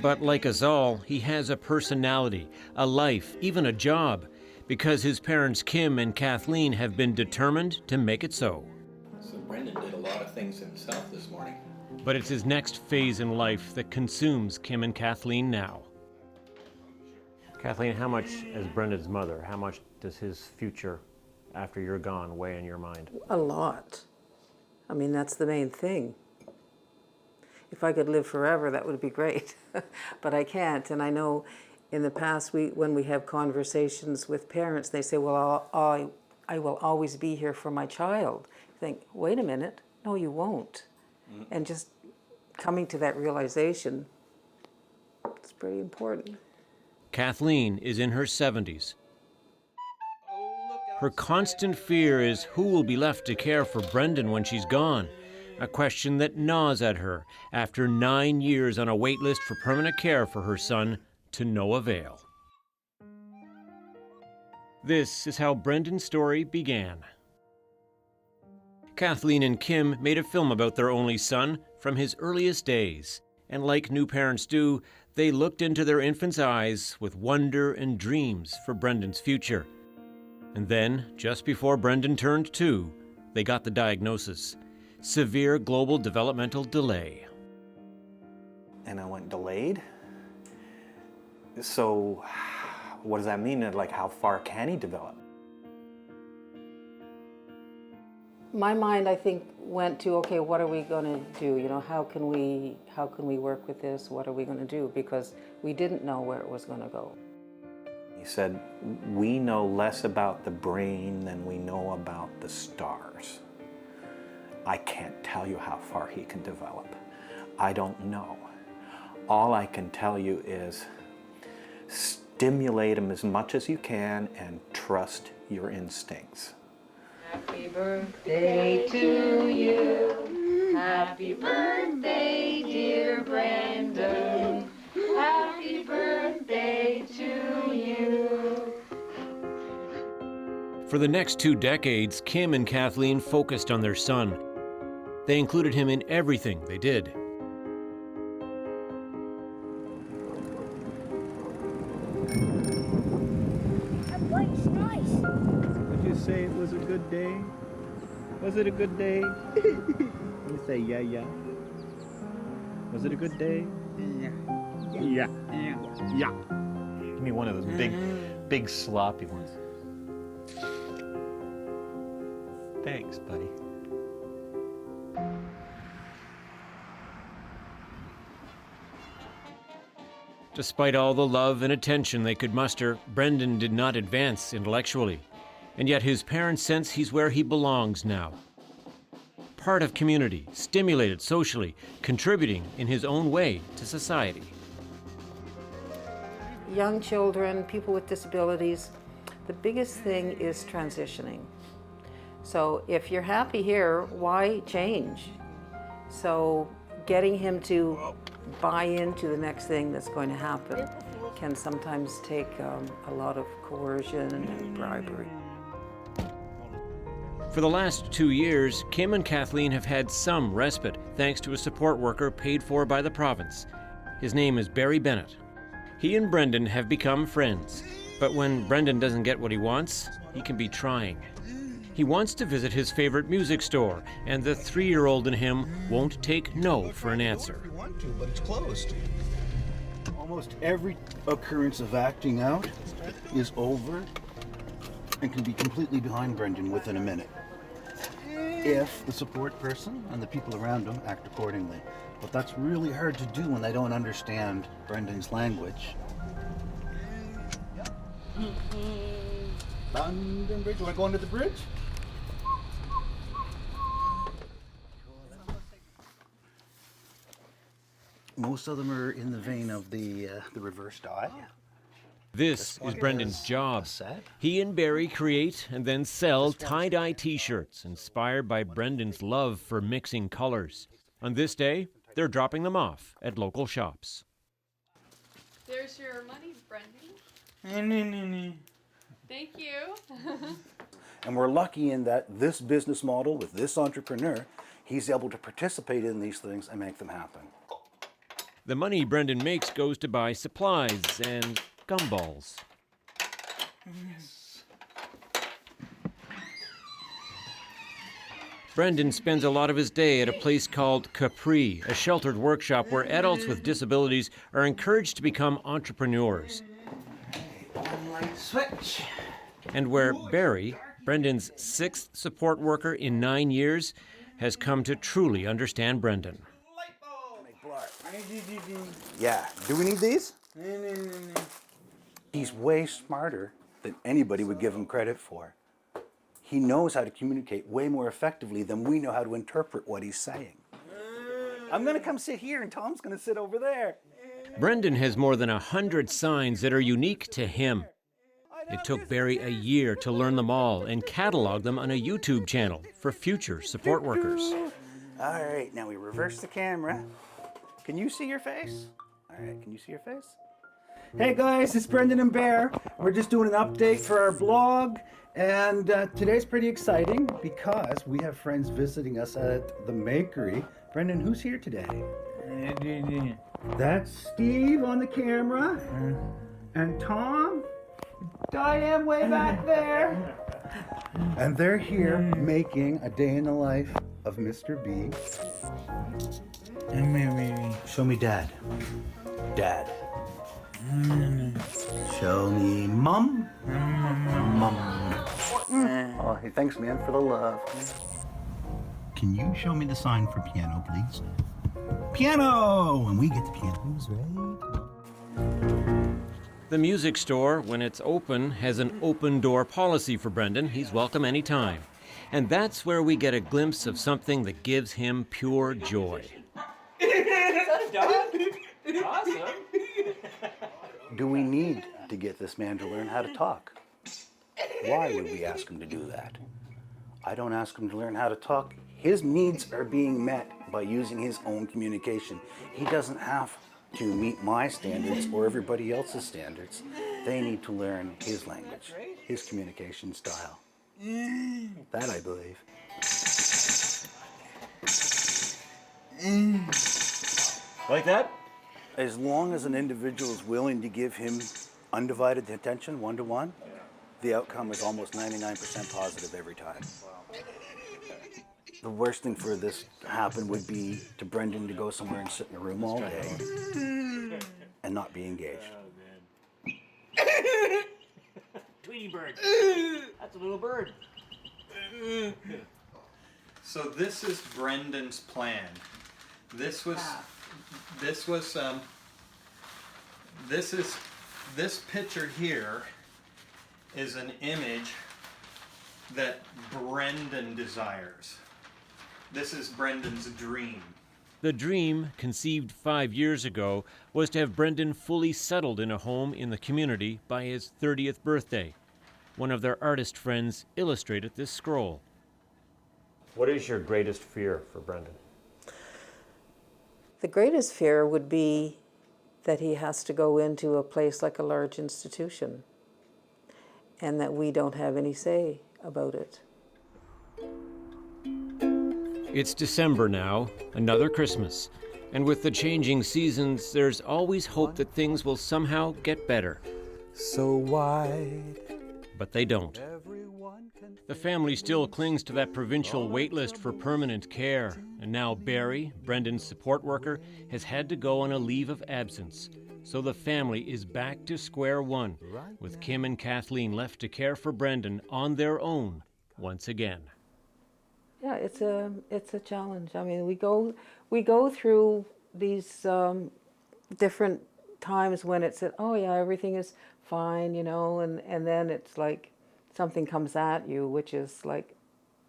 But like us all, he has a personality, a life, even a job, because his parents Kim and Kathleen have been determined to make it so. So Brendan did a lot of things himself this morning. But it's his next phase in life that consumes Kim and Kathleen now. Kathleen, how much, as Brendan's mother, how much does his future after you're gone weigh in your mind? A lot. I mean, that's the main thing. If I could live forever, that would be great. But I can't, and I know in the past, when we have conversations with parents, they say, well, I will always be here for my child. You think, wait a minute, no, you won't. Mm-hmm. And just coming to that realization, it's pretty important. Kathleen is in her 70s. Her constant fear is who will be left to care for Brendan when she's gone, a question that gnaws at her after 9 years on a wait list for permanent care for her son, to no avail. This is how Brendan's story began. Kathleen and Kim made a film about their only son from his earliest days, and like new parents do, they looked into their infant's eyes with wonder and dreams for Brendan's future. And then, just before Brendan turned 2, they got the diagnosis: severe global developmental delay. And I went, delayed? So what does that mean? Like, how far can he develop? My mind, I think, went to, okay, what are we going to do? You know, how can we work with this? What are we going to do? Because we didn't know where it was going to go. He said, we know less about the brain than we know about the stars. I can't tell you how far he can develop. I don't know. All I can tell you is stimulate him as much as you can and trust your instincts. Happy birthday to you. Happy birthday, dear Brendan. Happy birthday to you. For the next 2 decades, Kim and Kathleen focused on their son. They included him in everything they did. Would you say it was a good day? Was it a good day? You say yeah, yeah. Was it a good day? Yeah. Yeah. Yeah. Give me one of those big sloppy ones. Thanks, buddy. Despite all the love and attention they could muster, Brendan did not advance intellectually. And yet his parents sense he's where he belongs now. Part of community, stimulated socially, contributing in his own way to society. Young children, people with disabilities, the biggest thing is transitioning. So if you're happy here, why change? So getting him to buy into the next thing that's going to happen can sometimes take a lot of coercion and bribery. For the last 2 years, Kim and Kathleen have had some respite thanks to a support worker paid for by the province. His name is Barry Bennett. He and Brendan have become friends, but when Brendan doesn't get what he wants, he can be trying. He wants to visit his favorite music store, and the 3-year-old in him won't take no for an answer. We want to, but it's closed. Almost every occurrence of acting out is over and can be completely behind Brendan within a minute, if the support person and the people around him act accordingly. But that's really hard to do when they don't understand Brendan's language. London Bridge, you want to go under the bridge? Most of them are in the vein of the reverse die. This is Brendan's job. He and Barry create and then sell tie-dye t-shirts inspired by Brendan's love for mixing colors. On this day, they're dropping them off at local shops. There's your money, Brendan. Thank you. And we're lucky in that this business model with this entrepreneur, he's able to participate in these things and make them happen. The money Brendan makes goes to buy supplies and gumballs. Brendan spends a lot of his day at a place called Capri, a sheltered workshop where adults with disabilities are encouraged to become entrepreneurs. Light switch. And where Barry, Brendan's 6th support worker in 9 years, has come to truly understand Brendan. Yeah, do we need these? He's way smarter than anybody would give him credit for. He knows how to communicate way more effectively than we know how to interpret what he's saying. I'm gonna come sit here and Tom's gonna sit over there. Brendan has more than 100 signs that are unique to him. It took Barry a year to learn them all and catalog them on a YouTube channel for future support workers. All right, now we reverse the camera. Can you see your face? All right, can you see your face? Hey guys, it's Brendan and Bear. We're just doing an update for our blog, and today's pretty exciting because we have friends visiting us at the Makery. Brendan, who's here today? That's Steve on the camera, and Tom, Diane way back there. And they're here making a day in the life of Mr. B. Show me Dad. Dad. Show me Mom. Mom. Oh, hey, thanks, man, for the love. Can you show me the sign for piano, please? Piano! When we get the pianos, right? The music store, when it's open, has an open-door policy for Brendan. He's welcome anytime. And that's where we get a glimpse of something that gives him pure joy. Awesome. Do we need to get this man to learn how to talk? Why would we ask him to do that? I don't ask him to learn how to talk. His needs are being met by using his own communication. He doesn't have to meet my standards or everybody else's standards. They need to learn his language, his communication style. That I believe. Like that? As long as an individual is willing to give him undivided attention, one-to-one, the outcome is almost 99% positive every time. The worst thing for this to happen would be to Brendan to go somewhere and sit in a room all day and not be engaged. Tweety bird. That's a little bird. So this is Brendan's plan. This picture here is an image that Brendan desires. This is Brendan's dream. The dream, conceived 5 years ago, was to have Brendan fully settled in a home in the community by his 30th birthday. One of their artist friends illustrated this scroll. What is your greatest fear for Brendan? The greatest fear would be that he has to go into a place like a large institution and that we don't have any say about it. It's December now, another Christmas. And with the changing seasons, there's always hope that things will somehow get better. So wide. But they don't. The family still clings to that provincial waitlist for permanent care. And now Barry, Brendan's support worker, has had to go on a leave of absence. So the family is back to square one, with Kim and Kathleen left to care for Brendan on their own once again. Yeah, it's a challenge. I mean, we go through these different times when it's oh yeah, everything is fine, you know, and then it's like something comes at you, which is like,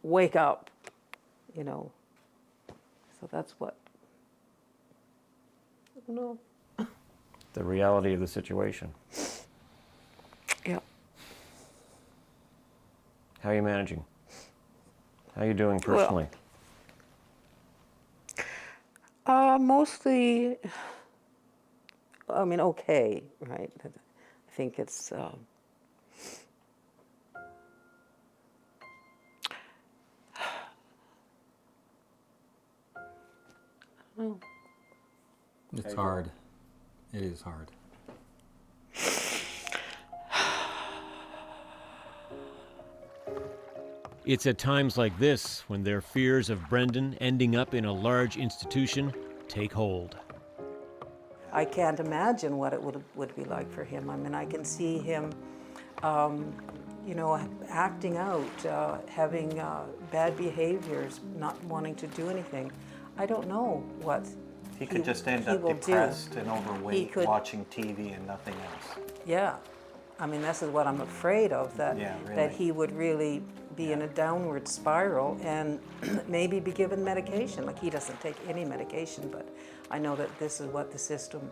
wake up, you know. So that's what, I don't know. The reality of the situation. Yeah. How are you managing? How are you doing personally? Well, mostly, I mean, okay, right? I think it's, oh. It's hard. It is hard. It's at times like this when their fears of Brendan ending up in a large institution take hold. I can't imagine what it would be like for him. I mean, I can see him, you know, acting out, having bad behaviors, not wanting to do anything. I don't know what he could just end up depressed and overweight, watching TV and nothing else. Yeah, I mean, this is what I'm afraid of, that that he would really be in a downward spiral and maybe be given medication. Like, he doesn't take any medication, but I know that this is what the system,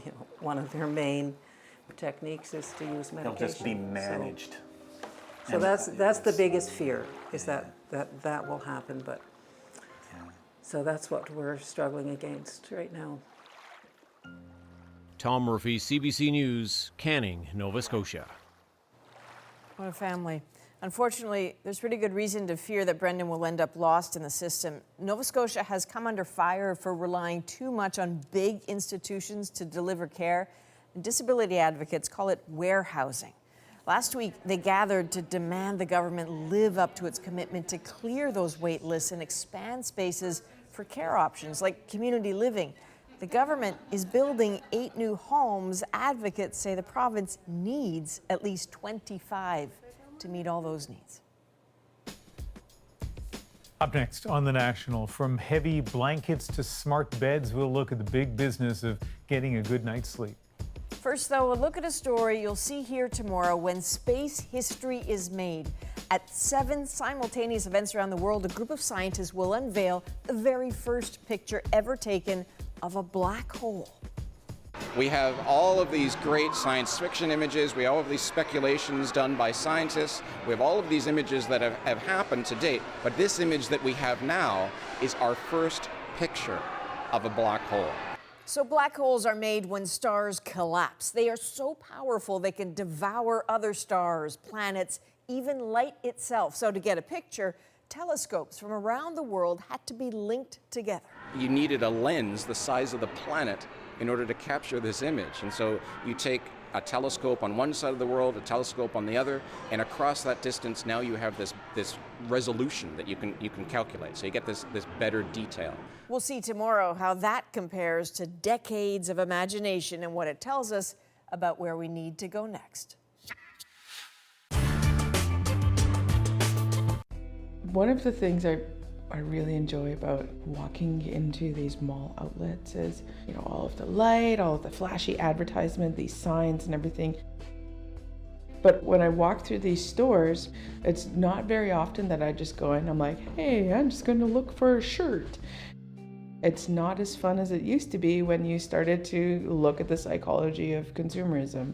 you know, one of their main techniques is to use medication. He'll just be managed. So that's the biggest fear, is that will happen, but so that's what we're struggling against right now. Tom Murphy, CBC News, Canning, Nova Scotia. What a family. Unfortunately, there's pretty good reason to fear that Brendan will end up lost in the system. Nova Scotia has come under fire for relying too much on big institutions to deliver care. Disability advocates call it warehousing. Last week, they gathered to demand the government live up to its commitment to clear those wait lists and expand spaces for care options like community living. The government is building 8 new homes. Advocates say the province needs at least 25 to meet all those needs. Up next on The National, from heavy blankets to smart beds, we'll look at the big business of getting a good night's sleep. First, though, a look at a story you'll see here tomorrow when space history is made. At 7 simultaneous events around the world, a group of scientists will unveil the very first picture ever taken of a black hole. We have all of these great science fiction images. We have all of these speculations done by scientists. We have all of these images that have happened to date. But this image that we have now is our first picture of a black hole. So black holes are made when stars collapse. They are so powerful they can devour other stars, planets, even light itself. So to get a picture, telescopes from around the world had to be linked together. You needed a lens the size of the planet in order to capture this image. And so you take a telescope on one side of the world, a telescope on the other, and across that distance now you have this resolution that you can calculate. So you get this better detail. We'll see tomorrow how that compares to decades of imagination and what it tells us about where we need to go next. One of the things I really enjoy about walking into these mall outlets is, all of the light, all of the flashy advertisement, these signs and everything. But when I walk through these stores, it's not very often that I just go in, I'm like, hey, I'm just going to look for a shirt. It's not as fun as it used to be when you started to look at the psychology of consumerism.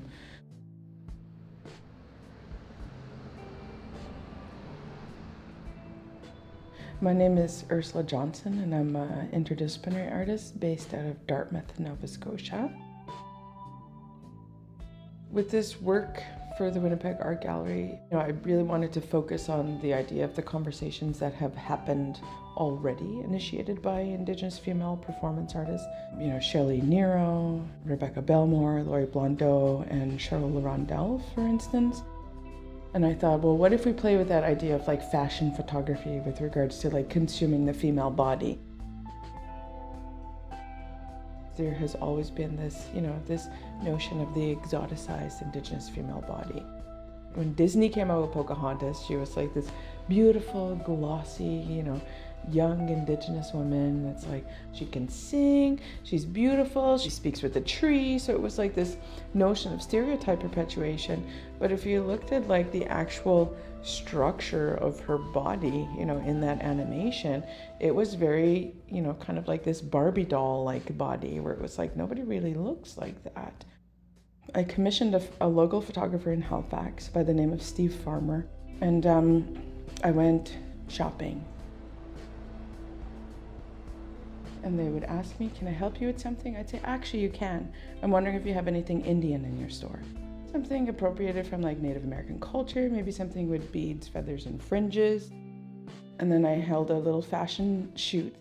My name is Ursula Johnson, and I'm an interdisciplinary artist based out of Dartmouth, Nova Scotia. With this work for the Winnipeg Art Gallery, I really wanted to focus on the idea of the conversations that have happened already, initiated by Indigenous female performance artists. Shelley Nero, Rebecca Belmore, Laurie Blondeau, and Cheryl Rondell, for instance. And I thought, well, what if we play with that idea of fashion photography with regards to consuming the female body? There has always been this, this notion of the exoticized Indigenous female body. When Disney came out with Pocahontas, she was this beautiful, glossy, young Indigenous woman. It's she can sing, she's beautiful, she speaks with the tree. So it was this notion of stereotype perpetuation. But if you looked at the actual structure of her body, in that animation, it was very, kind of this Barbie doll-like body where it was nobody really looks like that. I commissioned a local photographer in Halifax by the name of Steve Farmer, and I went shopping. And they would ask me, can I help you with something? I'd say, actually you can. I'm wondering if you have anything Indian in your store. Something appropriated from Native American culture, maybe something with beads, feathers, and fringes. And then I held a little fashion shoot.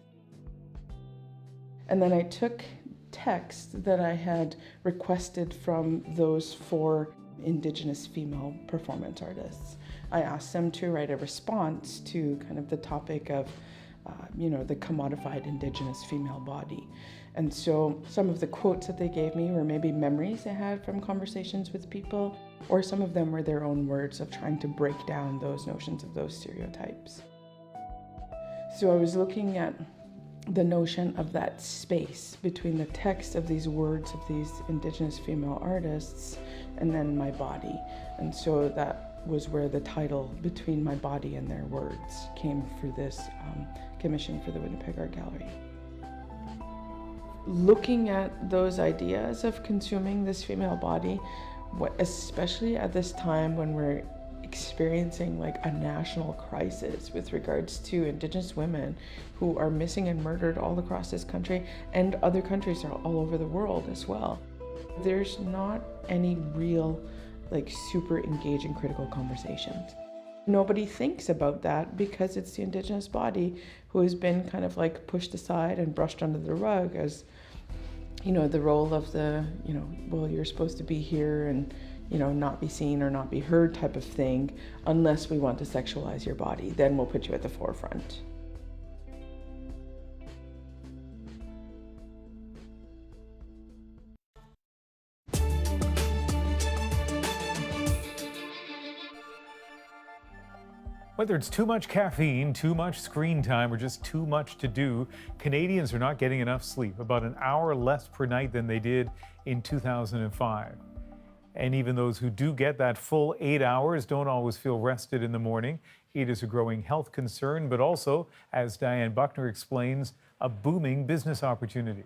And then I took text that I had requested from those 4 Indigenous female performance artists. I asked them to write a response to kind of the topic of the commodified Indigenous female body. And so some of the quotes that they gave me were maybe memories they had from conversations with people, or some of them were their own words of trying to break down those notions of those stereotypes. So I was looking at the notion of that space between the text of these words of these Indigenous female artists and then my body. And so that was where the title Between My Body and Their Words came for this commission for the Winnipeg Art Gallery. Looking at those ideas of consuming this female body, especially at this time when we're experiencing a national crisis with regards to Indigenous women who are missing and murdered all across this country, and other countries are all over the world as well. There's not any real super engaging critical conversations. Nobody thinks about that because it's the Indigenous body who has been kind of pushed aside and brushed under the rug as, the role of the, well, you're supposed to be here and, not be seen or not be heard type of thing, unless we want to sexualize your body, then we'll put you at the forefront. Whether it's too much caffeine, too much screen time, or just too much to do, Canadians are not getting enough sleep, about an hour less per night than they did in 2005. And even those who do get that full 8 hours don't always feel rested in the morning. It is a growing health concern, but also, as Diane Buckner explains, a booming business opportunity.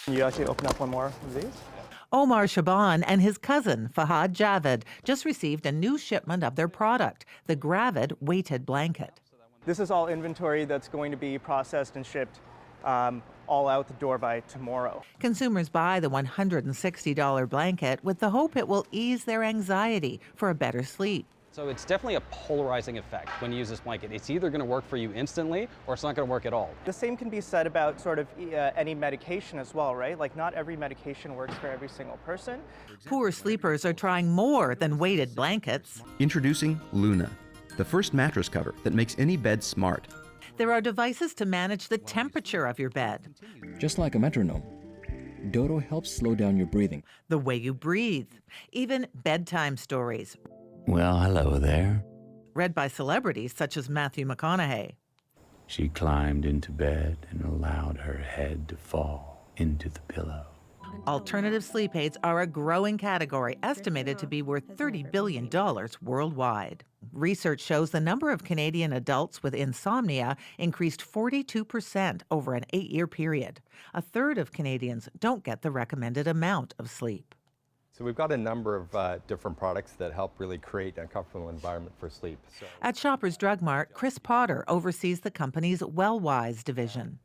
You actually open up one more of these? Omar Shaban and his cousin, Fahad Javed, just received a new shipment of their product, the Gravid weighted blanket. This is all inventory that's going to be processed and shipped all out the door by tomorrow. Consumers buy the $160 blanket with the hope it will ease their anxiety for a better sleep. So it's definitely a polarizing effect when you use this blanket. It's either going to work for you instantly or it's not going to work at all. The same can be said about sort of any medication as well, right? Like not every medication works for every single person. Poor sleepers are trying more than weighted blankets. Introducing Luna, the first mattress cover that makes any bed smart. There are devices to manage the temperature of your bed. Just like a metronome, Dodo helps slow down your breathing. The way you breathe. Even bedtime stories. Well, hello there. Read by celebrities such as Matthew McConaughey. She climbed into bed and allowed her head to fall into the pillow. Alternative sleep aids are a growing category, estimated to be worth $30 billion worldwide. Research shows the number of Canadian adults with insomnia increased 42% over an 8-year period. A third of Canadians don't get the recommended amount of sleep. So we've got a number of different products that help really create a comfortable environment for sleep. At Shoppers Drug Mart, Chris Potter oversees the company's WellWise division.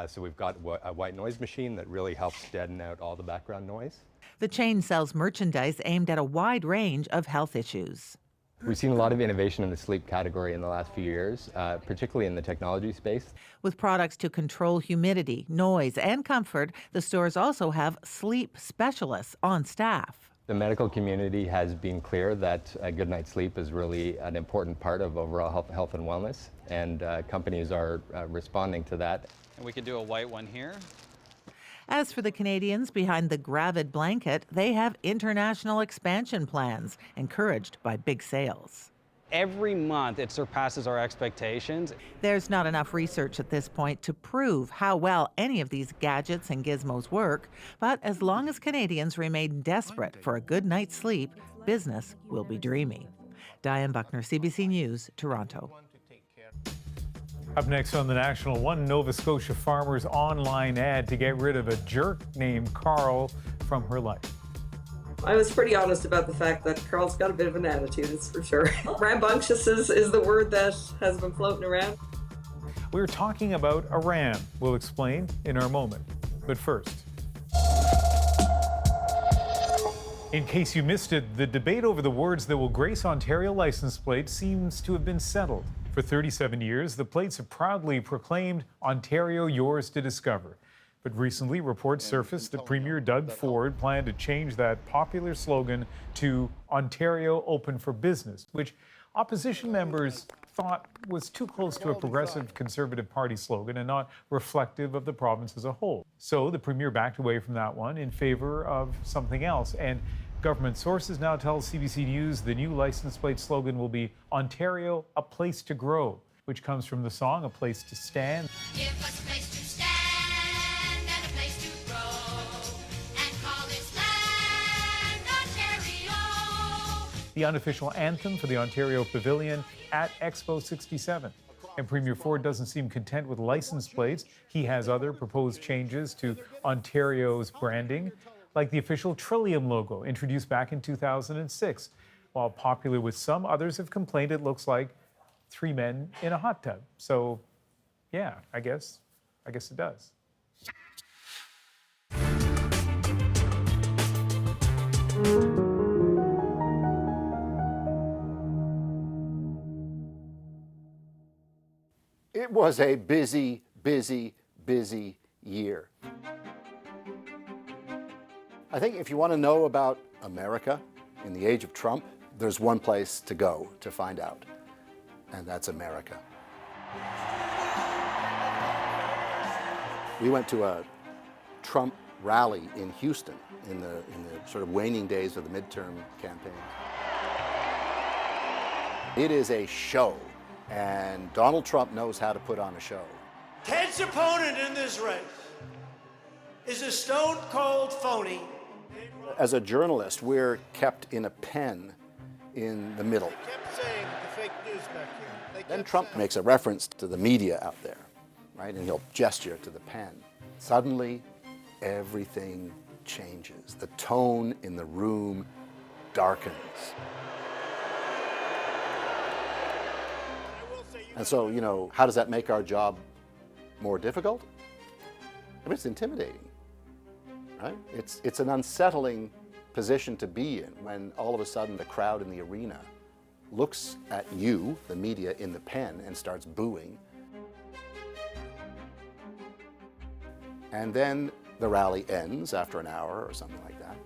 So we've got a white noise machine that really helps deaden out all the background noise. The chain sells merchandise aimed at a wide range of health issues. We've seen a lot of innovation in the sleep category in the last few years, particularly in the technology space. With products to control humidity, noise, and comfort, the stores also have sleep specialists on staff. The medical community has been clear that a good night's sleep is really an important part of overall health and wellness, and companies are responding to that. And we can do a white one here. As for the Canadians behind the Gravid blanket, they have international expansion plans, encouraged by big sales. Every month it surpasses our expectations. There's not enough research at this point to prove how well any of these gadgets and gizmos work, but as long as Canadians remain desperate for a good night's sleep, business will be dreamy. Diane Buckner, CBC News, Toronto. Up next on The National, one Nova Scotia farmer's online ad to get rid of a jerk named Carl from her life. I was pretty honest about the fact that Carl's got a bit of an attitude, it's for sure. Rambunctious is the word that has been floating around. We're talking about a ram. We'll explain in our moment. But first, in case you missed it, the debate over the words that will grace Ontario license plates seems to have been settled. For 37 years, the plates have proudly proclaimed Ontario yours to discover. But recently, reports surfaced that Premier Doug Ford planned to change that popular slogan to Ontario open for business, which opposition members thought was too close to a progressive Conservative Party slogan and not reflective of the province as a whole. So the Premier backed away from that one in favor of something else. And government sources now tell CBC News the new license plate slogan will be Ontario, a place to grow, which comes from the song A Place to Stand. Give us a place to stand and a place to grow and call this land Ontario. The unofficial anthem for the Ontario Pavilion at Expo 67. And Premier Ford doesn't seem content with license plates. He has other proposed changes to Ontario's branding, like the official Trillium logo introduced back in 2006. While popular with some, others have complained it looks like 3 men in a hot tub. So, yeah, I guess it does. It was a busy, busy, busy year. I think if you want to know about America in the age of Trump, there's one place to go to find out, and that's America. We went to a Trump rally in Houston in the sort of waning days of the midterm campaign. It is a show, and Donald Trump knows how to put on a show. Ted's opponent in this race is a stone-cold phony. As a journalist, we're kept in a pen in the middle. Kept saying the fake news back here. Then Trump makes a reference to the media out there, right? And he'll gesture to the pen. Suddenly, everything changes. The tone in the room darkens. And so, you know, how does that make our job more difficult? I mean, it's intimidating, right? It's an unsettling position to be in when all of a sudden the crowd in the arena looks at you, the media, in the pen and starts booing. And then the rally ends after an hour or something like that.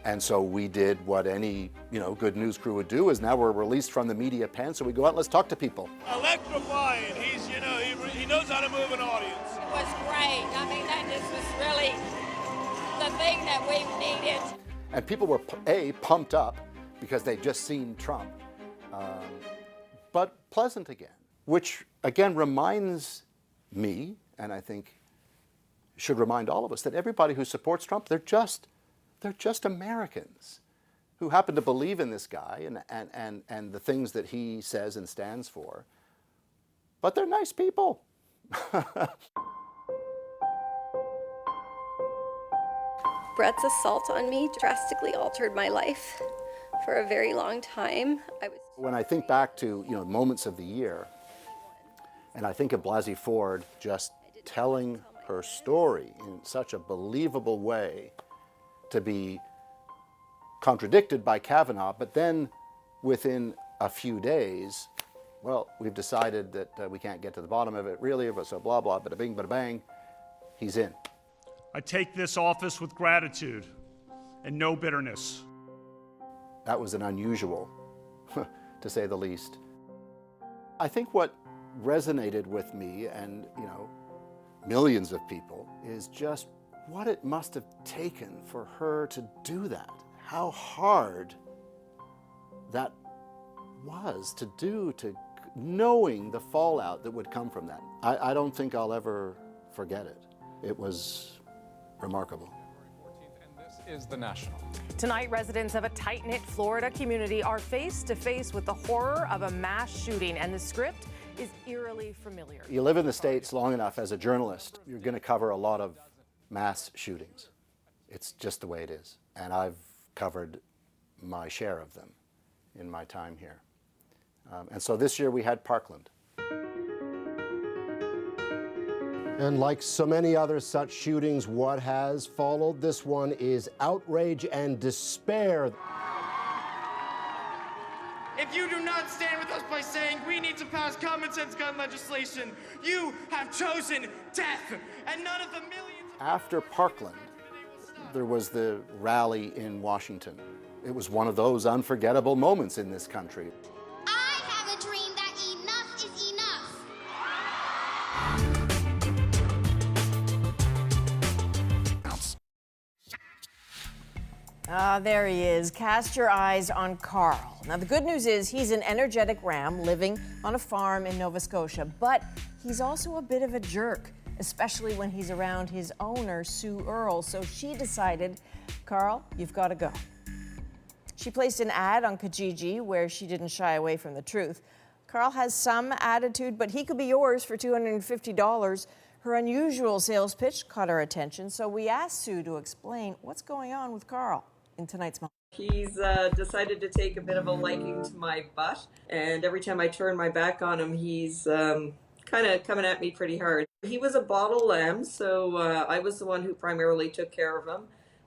And so we did what any, good news crew would do, is now we're released from the media pen, so we go out and let's talk to people. Electrifying. He's, he knows how to move an audience. It was great. I mean, this was really the thing that we needed. And people were, pumped up because they'd just seen Trump, but pleasant again, which again reminds me, and I think should remind all of us, that everybody who supports Trump, they're just Americans who happen to believe in this guy and the things that he says and stands for. But they're nice people. Brett's assault on me drastically altered my life for a very long time. When I think back to moments of the year, and I think of Blasey Ford just telling her story in such a believable way, to be contradicted by Kavanaugh, but then within a few days, well, we've decided that we can't get to the bottom of it really, so blah, blah, bada bing, bada bang, he's in. I take this office with gratitude and no bitterness. That was an unusual, to say the least. I think what resonated with me and, millions of people is just what it must have taken for her to do that. How hard that was to do, knowing the fallout that would come from that. I don't think I'll ever forget it. It was remarkable. This is The National. Tonight, residents of a tight-knit Florida community are face to face with the horror of a mass shooting, and the script is eerily familiar. You live in the States long enough as a journalist, you're going to cover a lot of mass shootings. It's just the way it is. And I've covered my share of them in my time here. And so this year we had Parkland. And like so many other such shootings, what has followed this one is outrage and despair. If you do not stand with us by saying we need to pass common sense gun legislation, you have chosen death, and none of the millions. After Parkland, there was the rally in Washington. It was one of those unforgettable moments in this country. I have a dream that enough is enough. There he is. Cast your eyes on Carl. Now, the good news is he's an energetic ram living on a farm in Nova Scotia, but he's also a bit of a jerk, especially when he's around his owner, Sue Earle. So she decided, Carl, you've got to go. She placed an ad on Kijiji where she didn't shy away from the truth. Carl has some attitude, but he could be yours for $250. Her unusual sales pitch caught our attention, so we asked Sue to explain what's going on with Carl in tonight's moment. He's decided to take a bit of a liking to my butt, and every time I turn my back on him, he's kind of coming at me pretty hard. He was a bottle lamb, so I was the one who primarily took care of him.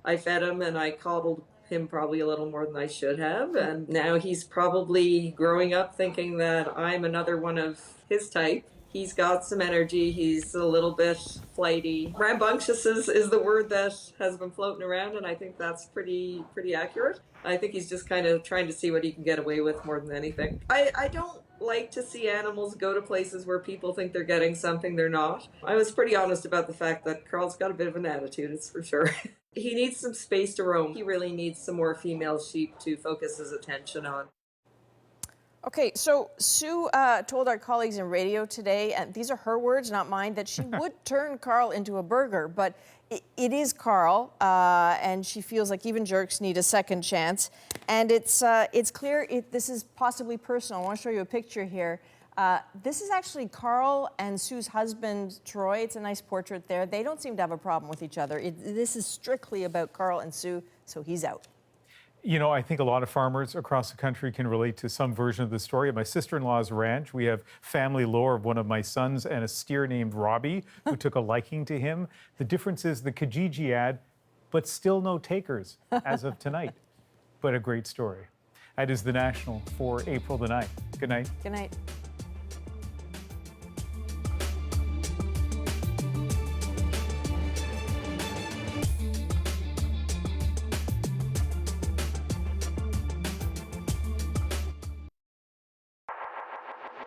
I fed him and I coddled him probably a little more than I should have, and now he's probably growing up thinking that I'm another one of his type. He's got some energy. He's a little bit flighty. Rambunctious is the word that has been floating around, and I think that's pretty accurate. I think he's just kind of trying to see what he can get away with more than anything. I don't like to see animals go to places where people think they're getting something they're not. I was pretty honest about the fact that Carl's got a bit of an attitude, it's for sure. He needs some space to roam. He really needs some more female sheep to focus his attention on. Okay, so Sue told our colleagues in radio today, and these are her words, not mine, that she would turn Carl into a burger, but it is Carl, and she feels like even jerks need a second chance. And it's clear this is possibly personal. I want to show you a picture here. This is actually Carl and Sue's husband, Troy. It's a nice portrait there. They don't seem to have a problem with each other. This is strictly about Carl and Sue, so he's out. You know, I think a lot of farmers across the country can relate to some version of the story. At my sister-in-law's ranch, we have family lore of one of my sons and a steer named Robbie who took a liking to him. The difference is the Kijiji ad, but still no takers as of tonight. But a great story. That is the National for April the 9th. Good night. Good night.